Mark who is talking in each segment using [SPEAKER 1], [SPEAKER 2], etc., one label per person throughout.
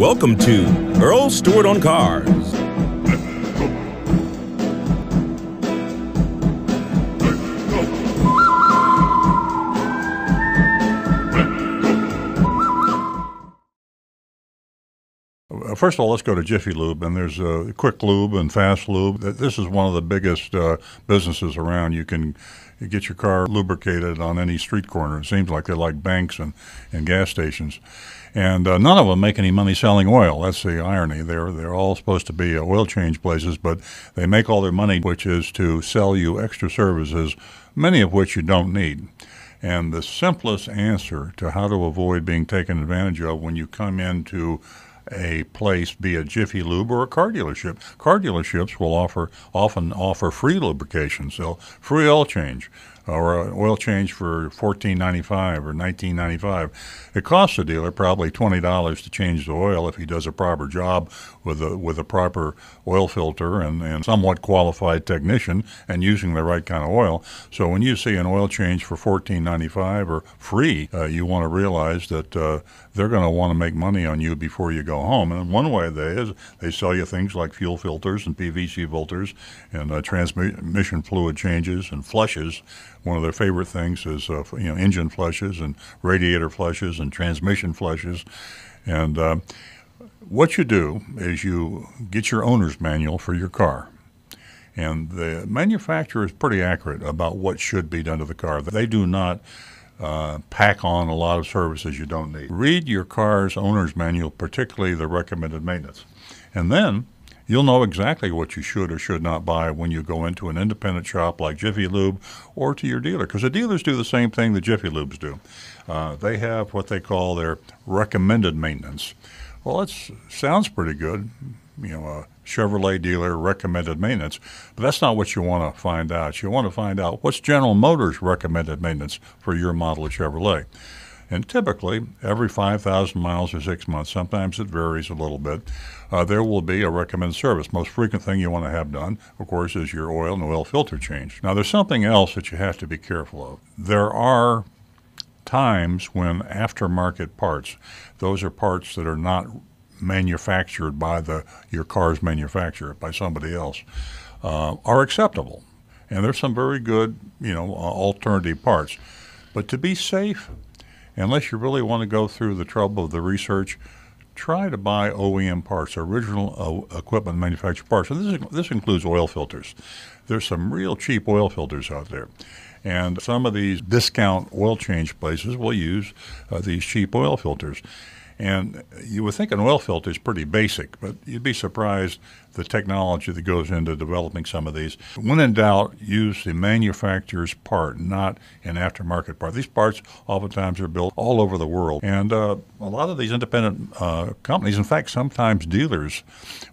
[SPEAKER 1] Welcome to Earl Stewart on Cars.
[SPEAKER 2] First of all, let's go to Jiffy Lube, and there's Quick Lube and Fast Lube. This is one of the biggest businesses around. You can get your car lubricated on any street corner. It seems like they're like banks and gas stations. And none of them make any money selling oil. That's the irony. They're all supposed to be oil change places, but they make all their money, which is to sell you extra services, many of which you don't need. And the simplest answer to how to avoid being taken advantage of when you come into a place, be it Jiffy Lube or a car dealership. Car dealerships will often offer free lubrication, so free oil change, or an oil change for $14.95 or $19.95. It costs the dealer probably $20 to change the oil if he does a proper job with a proper oil filter and somewhat qualified technician and using the right kind of oil. So when you see an oil change for $14.95 or free, you want to realize that they're going to want to make money on you before you go home. And one way they sell you things like fuel filters and PVC filters and transmission fluid changes and flushes. One of their favorite things is engine flushes and radiator flushes and transmission flushes. And what you do is you get your owner's manual for your car. And the manufacturer is pretty accurate about what should be done to the car. They do not pack on a lot of services you don't need. Read your car's owner's manual, particularly the recommended maintenance. And then you'll know exactly what you should or should not buy when you go into an independent shop like Jiffy Lube or to your dealer, because the dealers do the same thing the Jiffy Lubes do. They have what they call their recommended maintenance. Well, it sounds pretty good, a Chevrolet dealer recommended maintenance, but that's not what you want to find out. You want to find out what's General Motors recommended maintenance for your model of Chevrolet. And typically, every 5,000 miles or 6 months, sometimes it varies a little bit, there will be a recommended service. Most frequent thing you want to have done, of course, is your oil and oil filter change. Now, there's something else that you have to be careful of. There are times when aftermarket parts, those are parts that are not manufactured by your car's manufacturer, by somebody else, are acceptable. And there's some very good, alternative parts. But to be safe, unless you really want to go through the trouble of the research, try to buy OEM parts, original equipment manufactured parts. And this includes oil filters. There's some real cheap oil filters out there. And some of these discount oil change places will use these cheap oil filters. And you would think an oil filter is pretty basic, but you'd be surprised the technology that goes into developing some of these. When in doubt, use the manufacturer's part, not an aftermarket part. These parts oftentimes are built all over the world. And a lot of these independent companies, in fact, sometimes dealers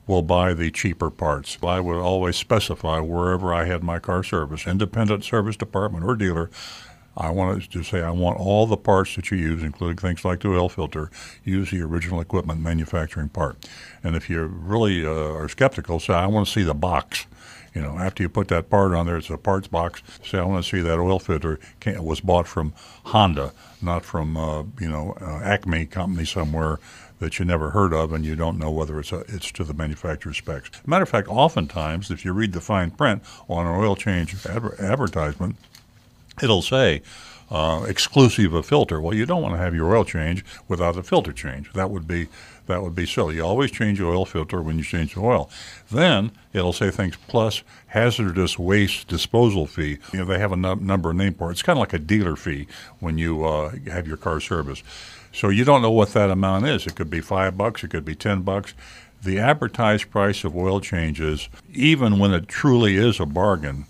[SPEAKER 2] will buy the cheaper parts. I would always specify wherever I had my car service, independent service department or dealer, I want to say I want all the parts that you use, including things like the oil filter, use the original equipment manufacturing part. And if you really are skeptical, say, I want to see the box. After you put that part on there, it's a parts box. Say, I want to see that oil filter was bought from Honda, not from, Acme company somewhere that you never heard of and you don't know whether it's to the manufacturer's specs. Matter of fact, oftentimes, if you read the fine print on an oil change advertisement, it'll say exclusive of filter. Well, you don't want to have your oil change without a filter change. That would be silly. You always change your oil filter when you change the oil. Then it'll say things plus hazardous waste disposal fee. They have a number of name for it. It's kind of like a dealer fee when you have your car serviced. So you don't know what that amount is. It could be $5. It could be $10. The advertised price of oil changes, even when it truly is a bargain,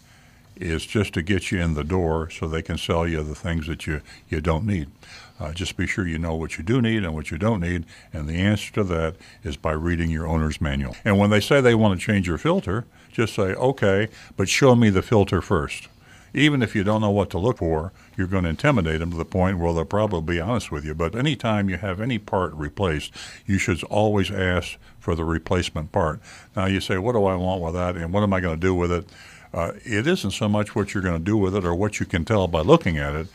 [SPEAKER 2] is just to get you in the door so they can sell you the things that you don't need. Just be sure you know what you do need and what you don't need, and the answer to that is by reading your owner's manual. And when they say they want to change your filter, just say, okay, but show me the filter first. Even if you don't know what to look for, you're going to intimidate them to the point where they'll probably be honest with you. But anytime you have any part replaced, you should always ask for the replacement part. Now you say, what do I want with that, and what am I going to do with it? It isn't so much what you're going to do with it or what you can tell by looking at it.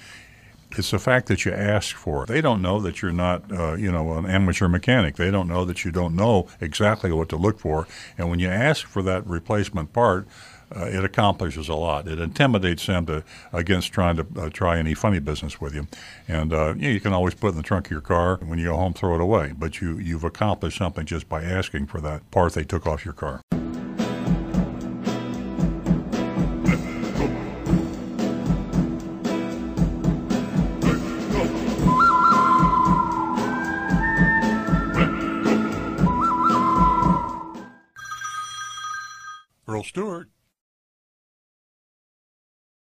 [SPEAKER 2] It's the fact that you ask for it. They don't know that you're not, an amateur mechanic. They don't know that you don't know exactly what to look for. And when you ask for that replacement part, it accomplishes a lot. It intimidates them against trying to try any funny business with you. And you can always put it in the trunk of your car. When you go home, throw it away. But you've accomplished something just by asking for that part they took off your car. Earl Stewart.